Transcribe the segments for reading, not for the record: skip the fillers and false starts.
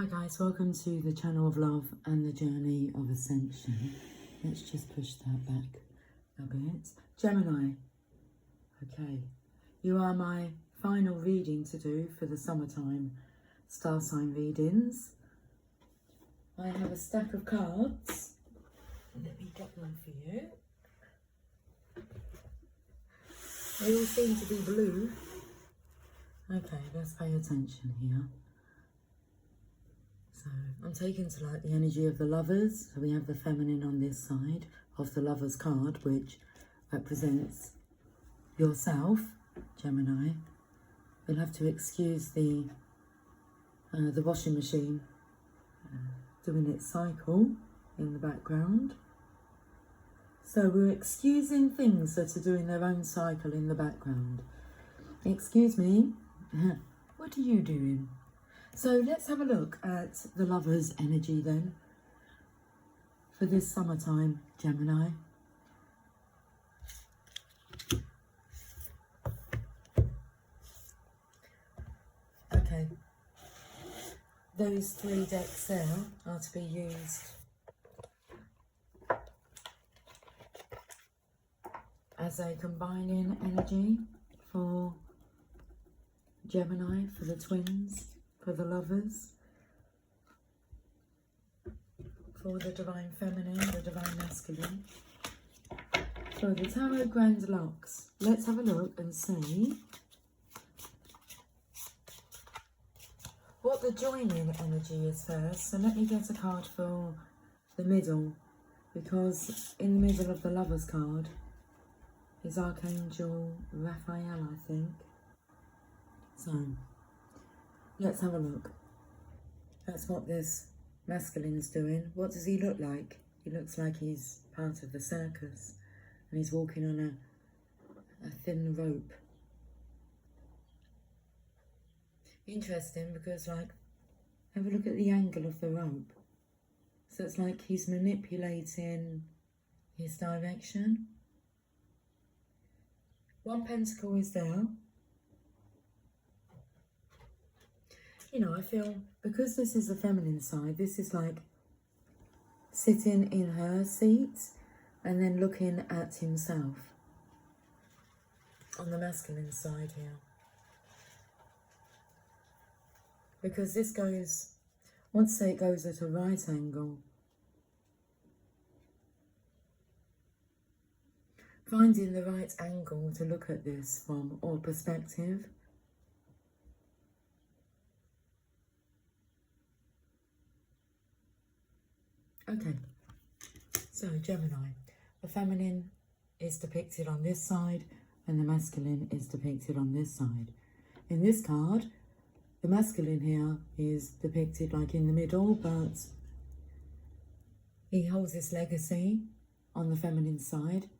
Hi guys, welcome to the channel of love and the journey of ascension. Let's just push that back a bit. Gemini, okay, you are my final reading to do for the summertime star sign readings. I have a stack of cards. Let me get them for you. They all seem to be blue. Okay, let's pay attention here. So I'm taking to like the energy of the lovers. So we have the feminine on this side of the lovers card, which represents yourself, Gemini. You'll have to excuse the washing machine doing its cycle in the background. So we're excusing things that are doing their own cycle in the background. Excuse me, what are you doing? So let's have a look at the lover's energy then for this summertime, Gemini. Okay, those 3 decks there are to be used as a combining energy for Gemini, for the twins, for the lovers, for the divine feminine, the divine masculine, for the tarot grand locks. Let's have a look and see what the joining energy is first. So let me get a card for the middle, because in the middle of the lovers card is Archangel Raphael, I think. So let's have a look. That's what this masculine is doing. What does he look like? He looks like he's part of the circus and he's walking on a thin rope. Interesting, because like, have a look at the angle of the rope. So it's like he's manipulating his direction. 1 pentacle is there. You know, I feel, because this is the feminine side, this is like sitting in her seat and then looking at himself on the masculine side here. Because this goes, I want to say it goes at a right angle. Finding the right angle to look at this from, or perspective. Okay, so Gemini, the feminine is depicted on this side and the masculine is depicted on this side. In this card, the masculine here is depicted like in the middle, but he holds this legacy on the feminine side.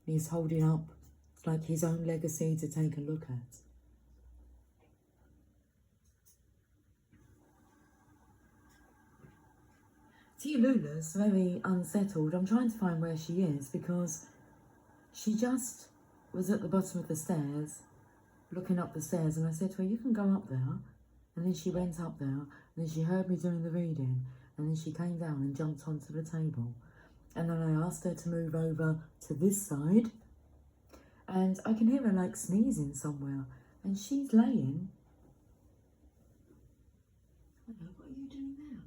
He's holding up like his own legacy to take a look at. Lula's very unsettled. I'm trying to find where she is, because she just was at the bottom of the stairs, looking up the stairs, and I said to her, you can go up there. And then she went up there, and then she heard me doing the reading, and then she came down and jumped onto the table. And then I asked her to move over to this side, and I can hear her like sneezing somewhere, and she's laying. Hello, what are you doing there?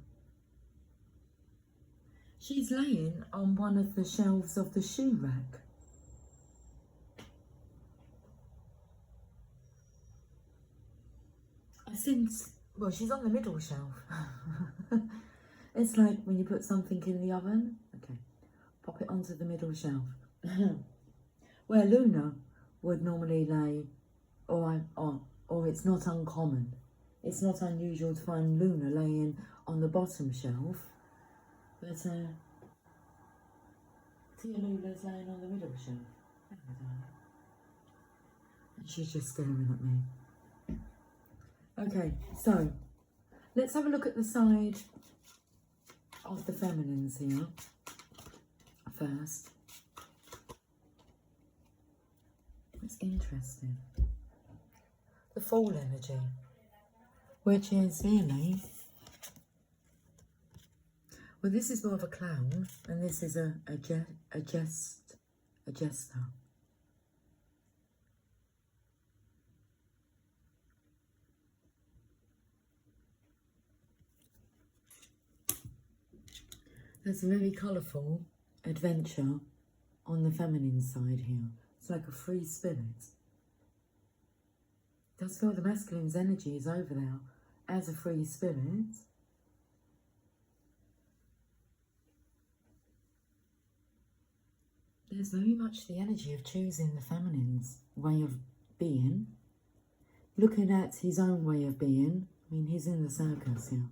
She's laying on one of the shelves of the shoe rack. Well, she's on the middle shelf. It's like when you put something in the oven. Okay, pop it onto the middle shelf. Where Luna would normally lay, or it's not uncommon. It's not unusual to find Luna laying on the bottom shelf. But Lula's laying on the middle shelf. And she's just staring at me. Okay, so let's have a look at the side of the feminines here first. It's interesting. The Fool energy, which is really Well, this is more of a clown, and this is a jester. There's a very colourful adventure on the feminine side here. It's like a free spirit. It does feel the masculine's energy is over there as a free spirit. There's very much the energy of choosing the feminine's way of being. Looking at his own way of being. I mean, he's in the circus here.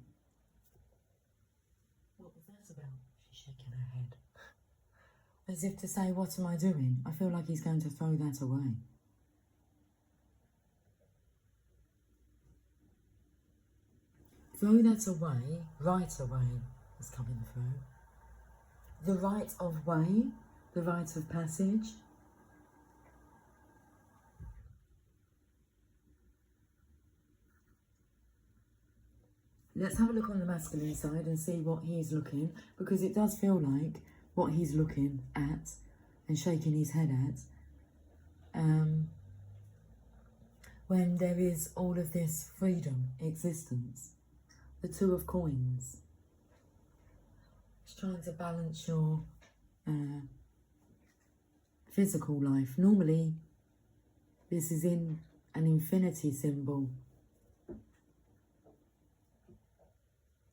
What was that about? She's shaking her head. As if to say, what am I doing? I feel like he's going to throw that away. Throw that away, right away is coming through. The right of way, the rite of passage. Let's have a look on the masculine side and see what he's looking, because it does feel like what he's looking at and shaking his head at when there is all of this freedom, existence. The Two of Coins. It's trying to balance your physical life. Normally, this is in an infinity symbol.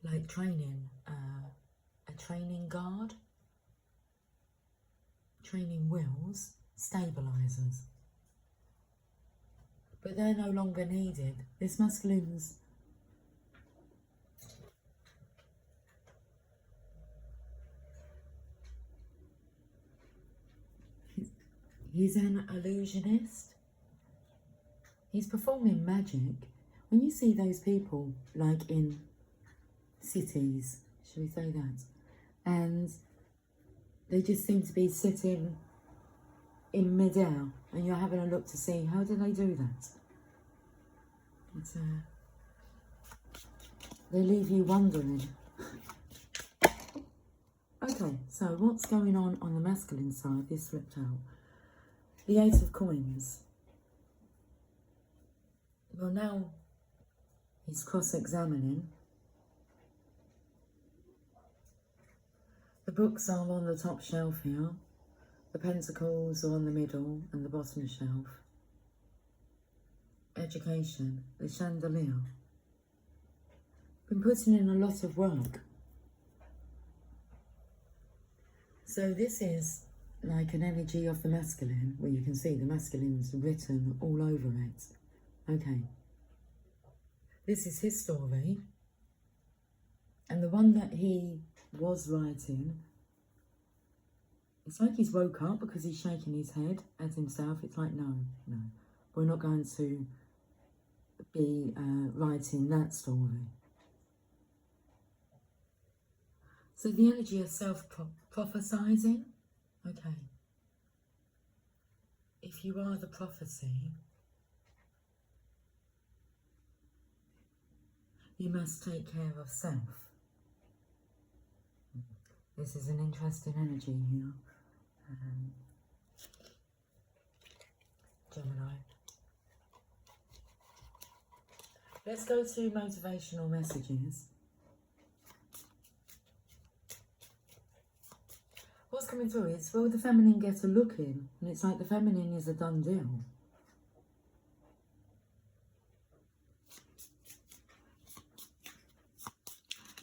Like training, a training guard, training wheels, stabilizers. But they're no longer needed. This masculine's he's an illusionist. He's performing magic. When you see those people, like in cities, shall we say that, and they just seem to be sitting in midair, and you're having a look to see how do they do that. It's they leave you wondering. Okay, so what's going on the masculine side? This flipped out. The Eight of Coins. Well, now he's cross-examining. The books are on the top shelf here. The pentacles are on the middle and the bottom shelf. Education, the chandelier. Been putting in a lot of work. So this is like an energy of the masculine, where you can see the masculine's written all over it. Okay. This is his story. And the one that he was writing, it's like he's woke up because he's shaking his head at himself. It's like, no, we're not going to be writing that story. So the energy of self-prophesizing, okay. If you are the prophecy, you must take care of self. This is an interesting energy here. Gemini. Let's go to motivational messages. What's coming through is, will the feminine get a look in? And it's like the feminine is a done deal.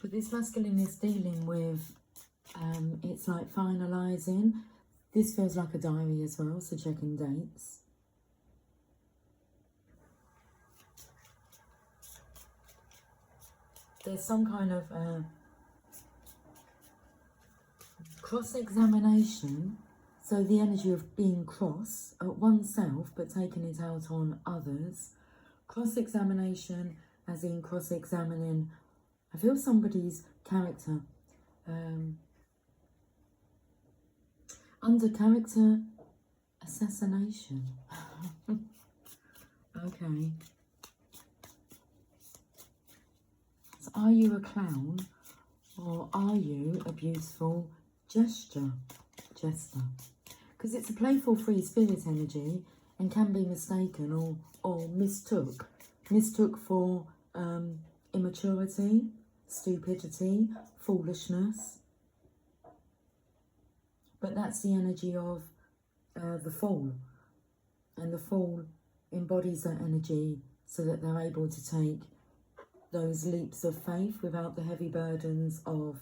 But this masculine is dealing with, it's like finalising. This feels like a diary as well, so checking dates. There's some kind of cross-examination, so the energy of being cross at oneself but taking it out on others. Cross-examination as in cross-examining, I feel somebody's character. Under character assassination. Okay. So are you a clown or Or are you a beautiful jester? Because it's a playful free spirit energy and can be mistaken or mistook. Mistook for immaturity, stupidity, foolishness. But that's the energy of the Fool. And the Fool embodies that energy so that they're able to take those leaps of faith without the heavy burdens of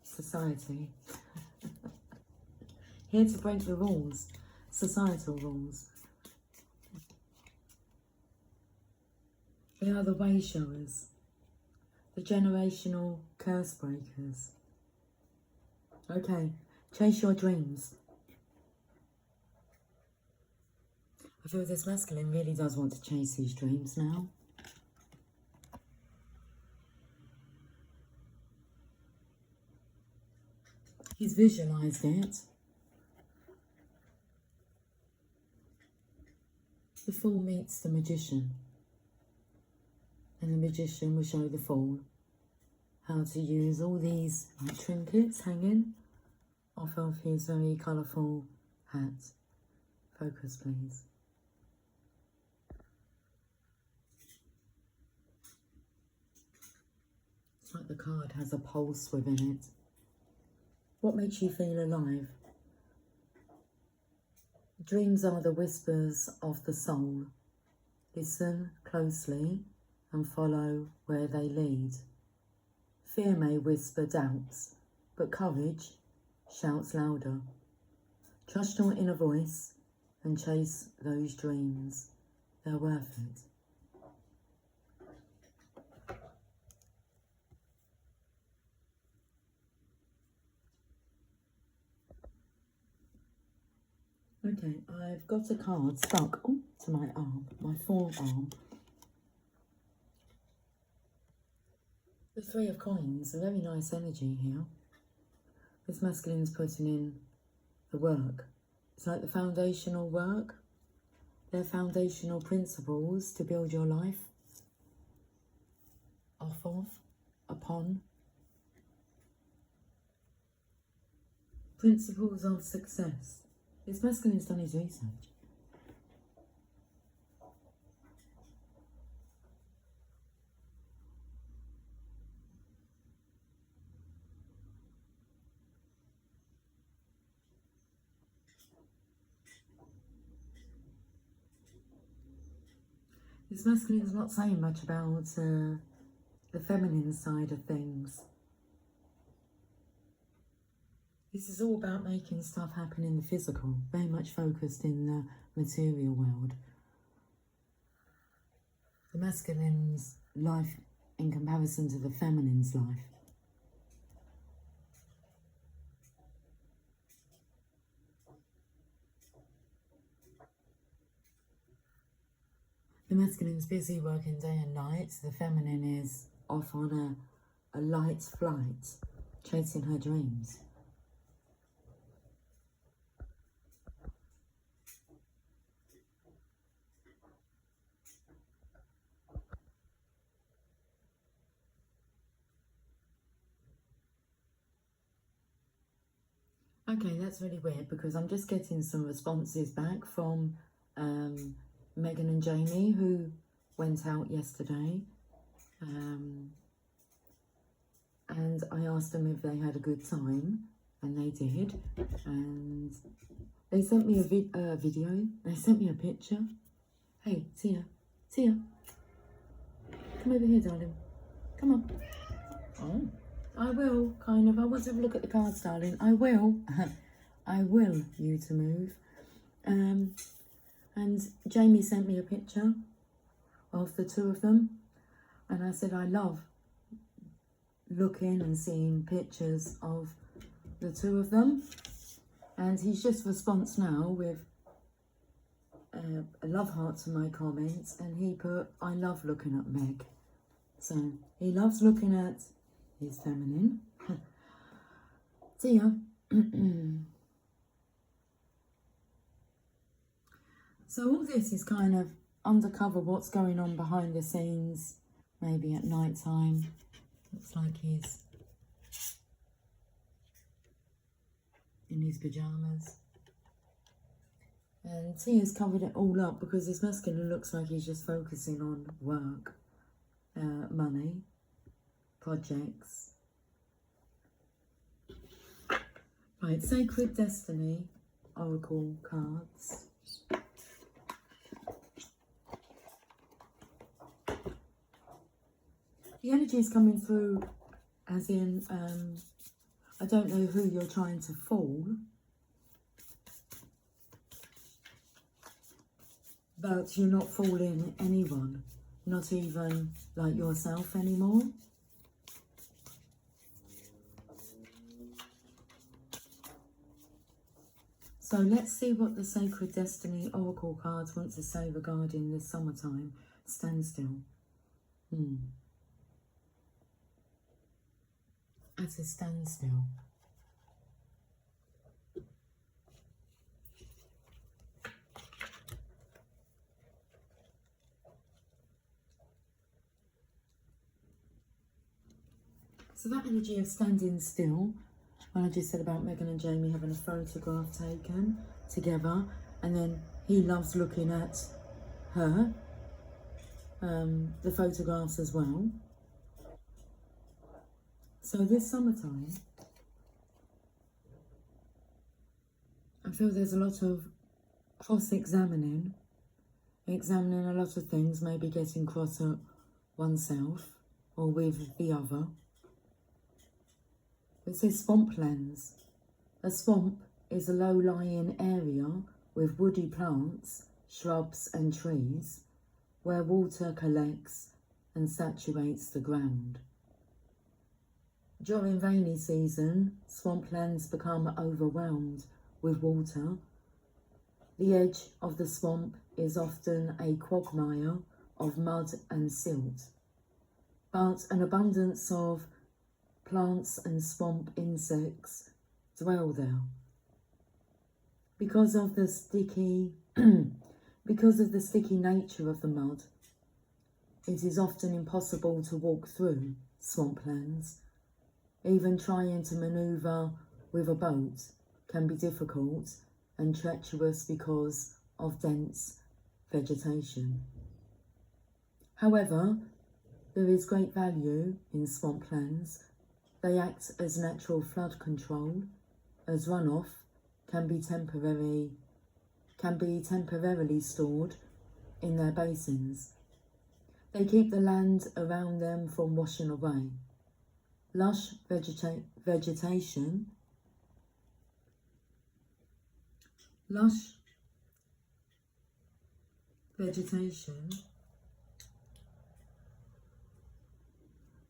society. Here to break the rules, societal rules. They are the way showers, the generational curse breakers. Okay, chase your dreams. I feel this masculine really does want to chase his dreams now. He's visualised it. The Fool meets the Magician. And the Magician will show the Fool how to use all these trinkets hanging off of his very colourful hat. Focus, please. It's like the card has a pulse within it. What makes you feel alive? Dreams are the whispers of the soul. Listen closely and follow where they lead. Fear may whisper doubts, but courage shouts louder. Trust your inner voice and chase those dreams. They're worth it. Okay, I've got a card stuck to my arm, my forearm. The Three of Coins, a very nice energy here. This masculine's putting in the work. It's like the foundational work. They're foundational principles to build your life off of, upon. Principles of success. This masculine's done his research. This masculine's not saying much about the feminine side of things. This is all about making stuff happen in the physical, very much focused in the material world. The masculine's life in comparison to the feminine's life. The masculine's busy working day and night. The feminine is off on a light flight, chasing her dreams. Okay, that's really weird because I'm just getting some responses back from Megan and Jamie, who went out yesterday. And I asked them if they had a good time, and they did. And they sent me a video. They sent me a picture. Hey, Tia. Come over here, darling. Come on. Oh. I will, kind of. I want to have a look at the cards, darling. I will. I will you to move. And Jamie sent me a picture of the two of them. And I said, I love looking and seeing pictures of the two of them. And he's just response now with a love heart to my comments. And he put, I love looking at Meg. So he loves looking at his feminine. Tia. So all this is kind of undercover what's going on behind the scenes, maybe at night time. Looks like he's in his pyjamas. And he has covered it all up because this masculine looks like he's just focusing on work, money, projects. Right, Sacred Destiny, Oracle cards. The energy is coming through as in, I don't know who you're trying to fool, but you're not fooling anyone, not even like yourself anymore. So let's see what the Sacred Destiny Oracle cards want to say regarding this summertime standstill. At a standstill. So that energy of standing still, when I just said about Megan and Jamie having a photograph taken together, and then he loves looking at her, the photographs as well. So this summertime, I feel there's a lot of cross-examining, examining a lot of things, maybe getting cross at oneself or with the other. It says swamplands. A swamp is a low-lying area with woody plants, shrubs and trees, where water collects and saturates the ground. During rainy season, swamplands become overwhelmed with water. The edge of the swamp is often a quagmire of mud and silt, but an abundance of plants and swamp insects dwell there. Because of the sticky nature of the mud, it is often impossible to walk through swamplands. Even trying to manoeuvre with a boat can be difficult and treacherous because of dense vegetation. However, there is great value in swamplands. They act as natural flood control, as runoff can be temporarily stored in their basins. They keep the land around them from washing away. Lush vegetation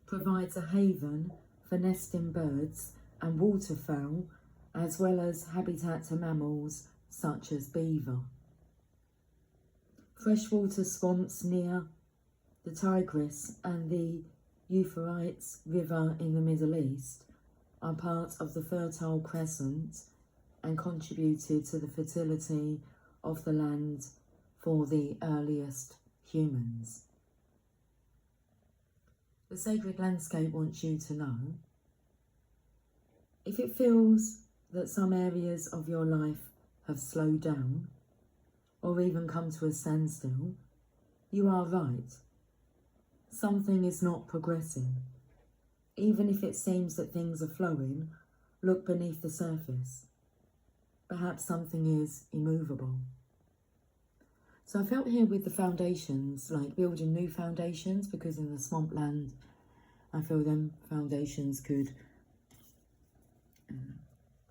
provides a haven for nesting birds and waterfowl, as well as habitat to mammals such as beaver. Freshwater swamps near the Tigris and the Euphrates River in the Middle East are part of the Fertile Crescent and contributed to the fertility of the land for the earliest humans. The sacred landscape wants you to know, if it feels that some areas of your life have slowed down or even come to a standstill, you are right. Something is not progressing. Even if it seems that things are flowing, look beneath the surface. Perhaps something is immovable. So I felt here with the foundations, like building new foundations, because in the swampland, I feel them foundations could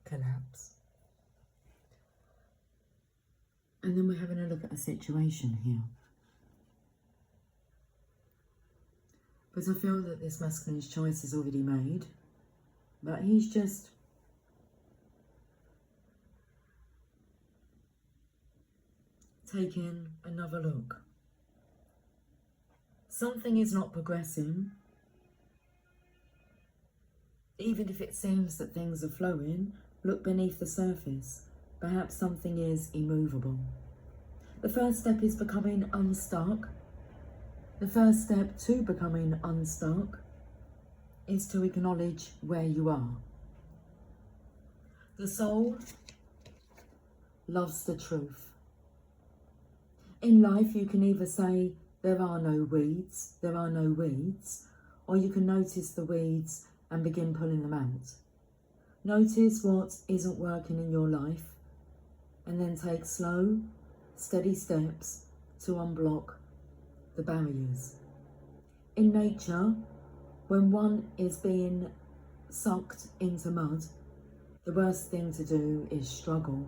collapse. And then we're having a look at a situation here. Because I feel that this masculine's choice is already made, but he's just taking another look. Something is not progressing. Even if it seems that things are flowing, look beneath the surface. Perhaps something is immovable. The first step is becoming unstuck. The first step to becoming unstuck is to acknowledge where you are. The soul loves the truth. In life, you can either say, there are no weeds, or you can notice the weeds and begin pulling them out. Notice what isn't working in your life, and then take slow, steady steps to unblock the barriers. In nature, when one is being sucked into mud, the worst thing to do is struggle.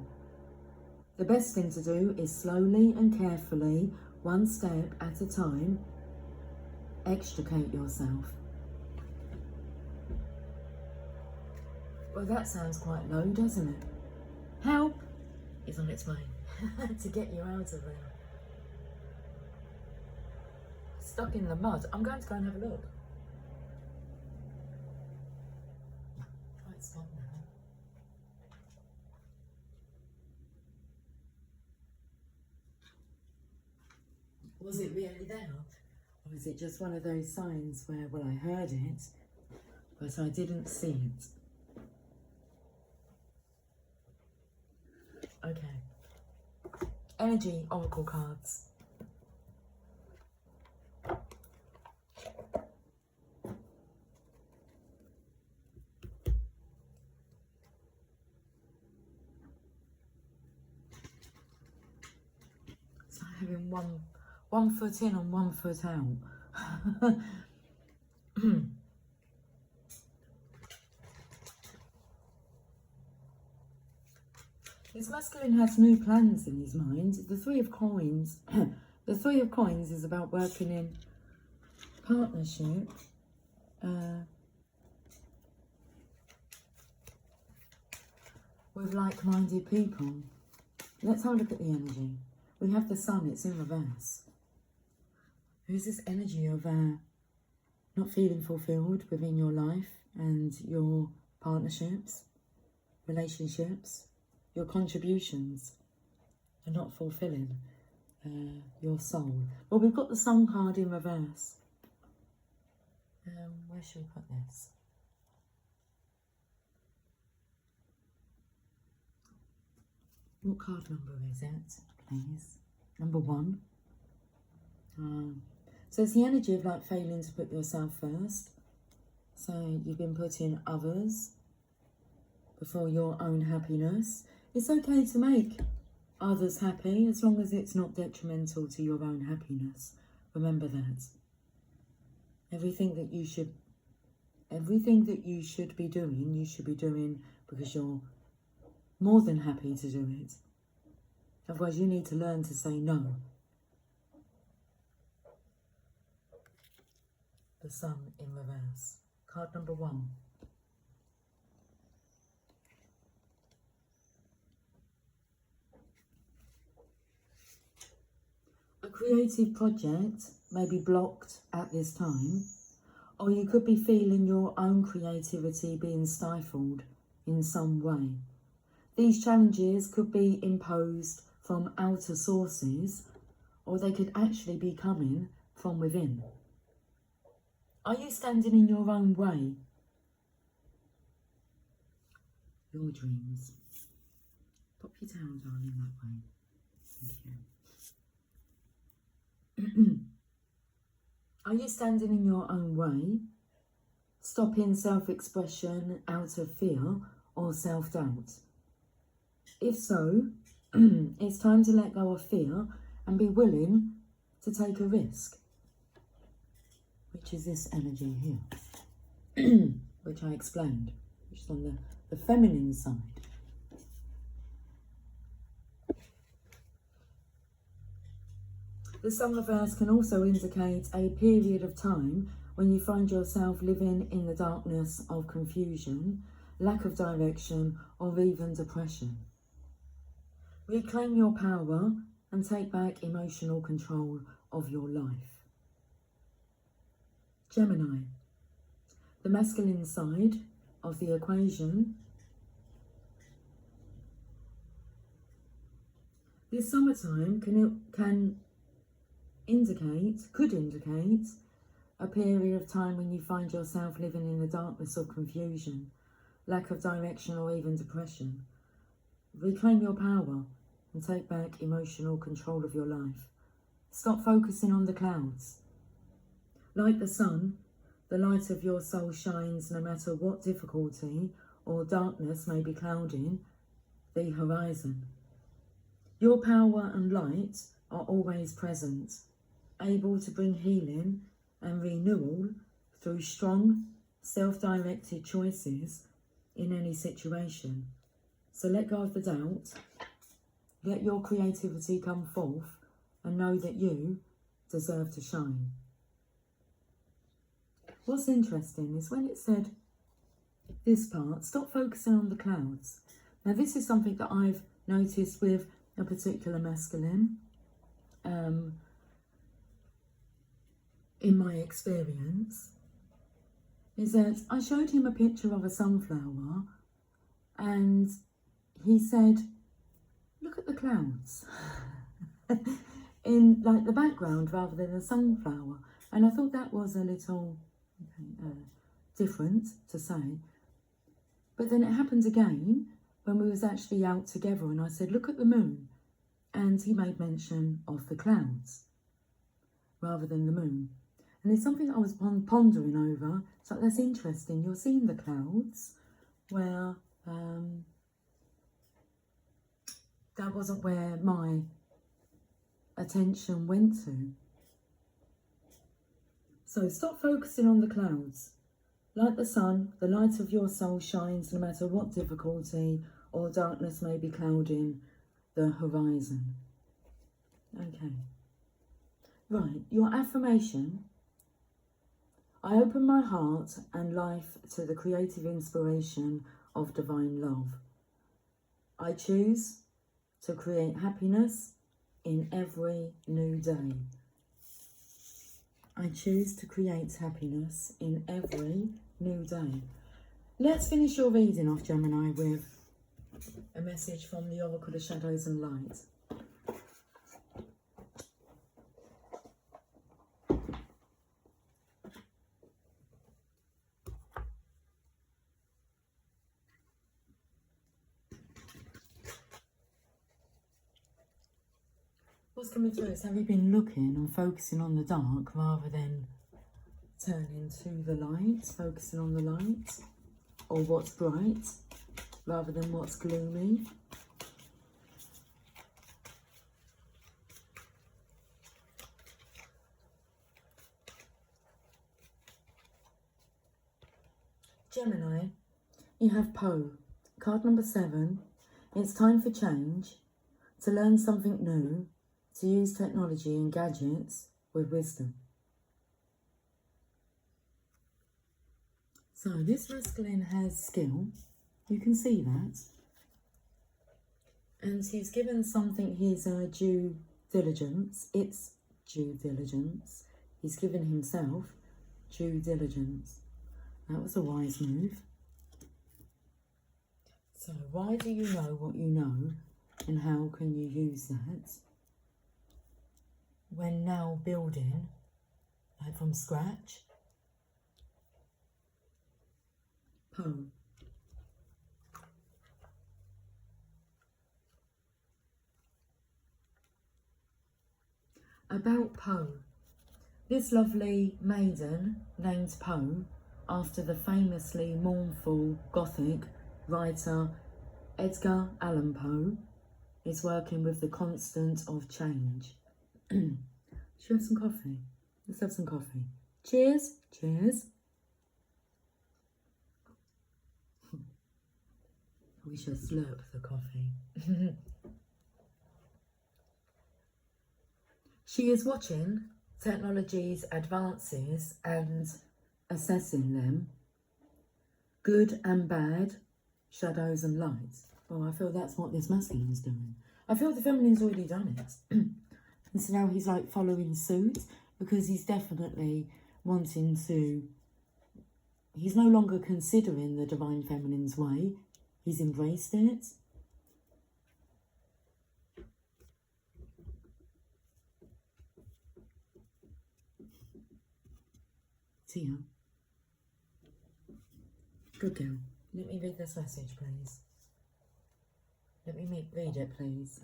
The best thing to do is slowly and carefully, one step at a time, extricate yourself. Well, that sounds quite low, doesn't it? Help is on its way to get you out of there. Stuck in the mud. I'm going to go and have a look. Right, stop now. Was it really there? Or is it just one of those signs where, well, I heard it, but I didn't see it? Okay. Energy Oracle cards. So having one foot in and 1 foot out. This masculine has new plans in his mind. The Three of Coins. The Three of Coins is about working in partnership. With like-minded people. Let's have a look at the energy. We have the Sun, it's in reverse. Who's this energy of not feeling fulfilled within your life and your partnerships, relationships? Your contributions are not fulfilling your soul. Well, we've got the Sun card in reverse. Where should we put this? What card number is it, please? Number 1. So it's the energy of like failing to put yourself first. So you've been putting others before your own happiness. It's okay to make others happy as long as it's not detrimental to your own happiness. Remember that. Everything that you should be doing, you should be doing because you're more than happy to do it. Otherwise, you need to learn to say no. The Sun in reverse. Card number 1. A creative project may be blocked at this time, or you could be feeling your own creativity being stifled in some way. These challenges could be imposed from outer sources, or they could actually be coming from within. Are you standing in your own way? Your dreams. Pop your down, darling, that way. Thank you. Are you standing in your own way, stopping self-expression out of fear or self-doubt? If so, it's time to let go of fear and be willing to take a risk, which is this energy here, which I explained, which is on the feminine side. The Sun reverse can also indicate a period of time when you find yourself living in the darkness of confusion, lack of direction, or even depression. Reclaim your power and take back emotional control of your life. Gemini, the masculine side of the equation This summertime could indicate a period of time when you find yourself living in the darkness or confusion, lack of direction, or even depression. Reclaim your power and take back emotional control of your life. Stop focusing on the clouds. Like the sun, the light of your soul shines no matter what difficulty or darkness may be clouding the horizon. Your power and light are always present, able to bring healing and renewal through strong, self-directed choices in any situation. So let go of the doubt, let your creativity come forth, and know that you deserve to shine. What's interesting is when it said this part, stop focusing on the clouds. Now this is something that I've noticed with a particular masculine in my experience, is that I showed him a picture of a sunflower and he said, look at the clouds in like the background rather than the sunflower. And I thought that was a little different to say. But then it happened again when we was actually out together and I said, look at the moon. And he made mention of the clouds rather than the moon. And it's something I was pondering over. So that's interesting. You're seeing the clouds where that wasn't where my attention went to. So stop focusing on the clouds. Like the sun, the light of your soul shines no matter what difficulty or darkness may be clouding the horizon. Okay. Right, your affirmation. I open my heart and life to the creative inspiration of divine love. I choose to create happiness in every new day. I choose to create happiness in every new day. Let's finish your reading off, Gemini, with a message from the Oracle of Shadows and Light. What's coming through is, have you been looking and focusing on the dark rather than turning to the light, focusing on the light, or what's bright rather than what's gloomy? Gemini, you have Poe, card number 7. It's time for change, to learn something new, to use technology and gadgets with wisdom. So this masculine has skill, you can see that, and he's given something his due diligence. It's due diligence. He's given himself due diligence. That was a wise move. So why do you know what you know, and how can you use that when now building, like from scratch? Poe. About Poe. This lovely maiden named Poe, after the famously mournful Gothic writer Edgar Allan Poe, is working with the constant of change. Should we have some coffee? Let's have some coffee. Cheers. Cheers. We should slurp the coffee. She is watching technology's advances and assessing them, good and bad, shadows and lights. Well, I feel that's what this masculine's doing. I feel the feminine's already done it. And so now he's like following suit, because he's definitely wanting to, he's no longer considering the divine feminine's way. He's embraced it. Tia. Good girl. Let me read this message, please. Let me read it, please.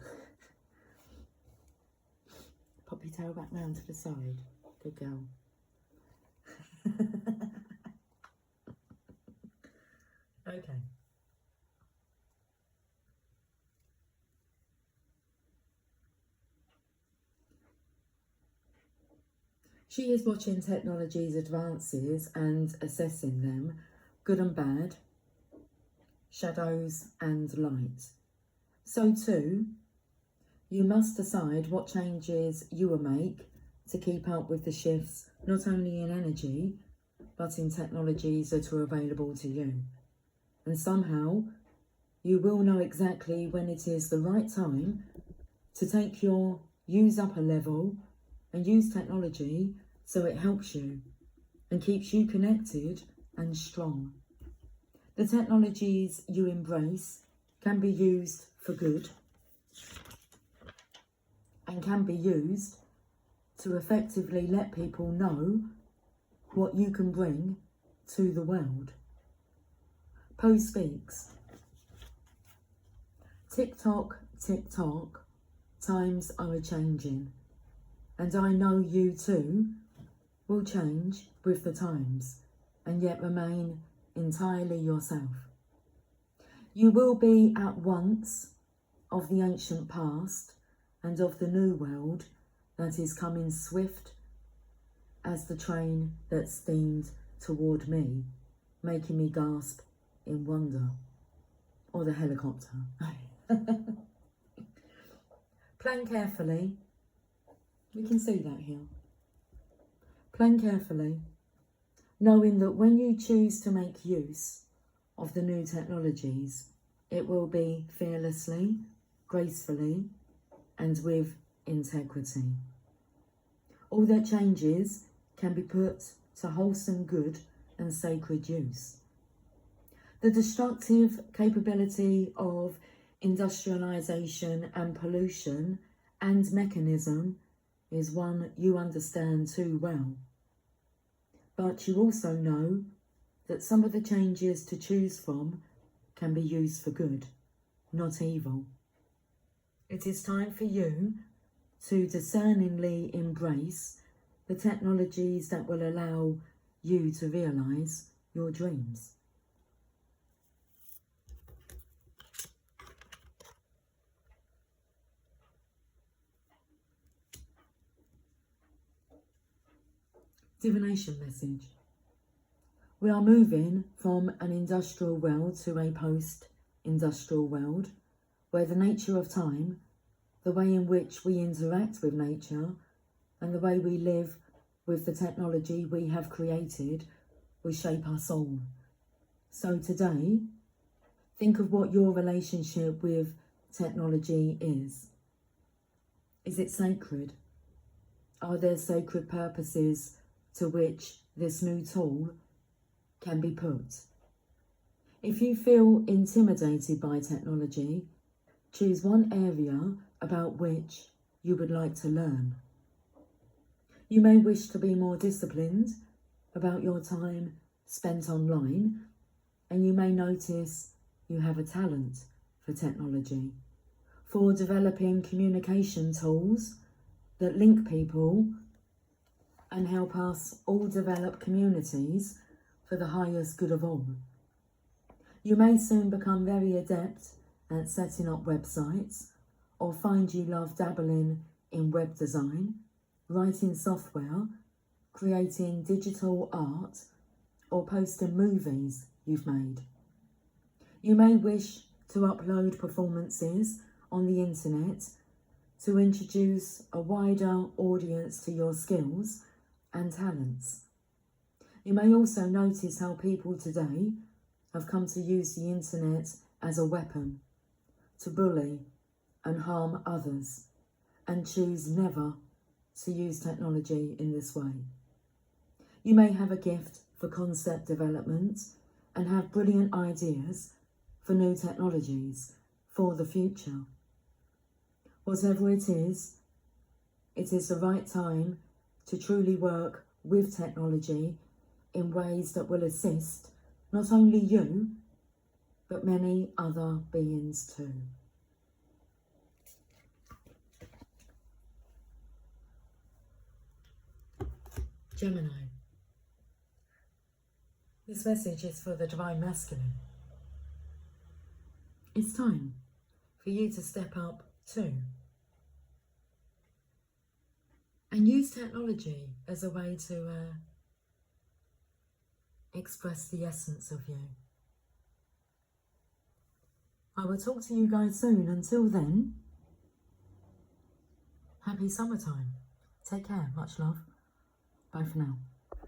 Pop your tail back round to the side. Good girl. Okay. She is watching technology's advances and assessing them, good and bad, shadows and light. So too, you must decide what changes you will make to keep up with the shifts, not only in energy, but in technologies that are available to you. And somehow, you will know exactly when it is the right time to take your use up a level and use technology so it helps you and keeps you connected and strong. The technologies you embrace can be used for good and can be used to effectively let people know what you can bring to the world. Poe speaks. Tick-tock, tick-tock, times are a-changing, and I know you too will change with the times and yet remain entirely yourself. You will be at once of the ancient past and of the new world that is coming swift as the train that steamed toward me, making me gasp in wonder. Or the helicopter. Plan carefully. We can see that here. Plan carefully, knowing that when you choose to make use of the new technologies, it will be fearlessly, gracefully, and with integrity. All that changes can be put to wholesome good and sacred use. The destructive capability of industrialisation and pollution and mechanism is one you understand too well. But you also know that some of the changes to choose from can be used for good, not evil. It is time for you to discerningly embrace the technologies that will allow you to realise your dreams. Divination message. We are moving from an industrial world to a post-industrial world where the nature of time, the way in which we interact with nature, and the way we live with the technology we have created will shape us all. So today, think of what your relationship with technology is. Is it sacred? Are there sacred purposes to which this new tool can be put? If you feel intimidated by technology, choose one area about which you would like to learn. You may wish to be more disciplined about your time spent online, and you may notice you have a talent for technology, for developing communication tools that link people and help us all develop communities for the highest good of all. You may soon become very adept at setting up websites, or find you love dabbling in web design, writing software, creating digital art, or posting movies you've made. You may wish to upload performances on the internet to introduce a wider audience to your skills and talents. You may also notice how people today have come to use the internet as a weapon to bully and harm others, and choose never to use technology in this way. You may have a gift for concept development and have brilliant ideas for new technologies for the future. Whatever it is the right time to truly work with technology in ways that will assist not only you, but many other beings too. Gemini. This message is for the Divine Masculine. It's time for you to step up too. And use technology as a way to express the essence of you. I will talk to you guys soon. Until then, happy summertime. Take care. Much love. Bye for now.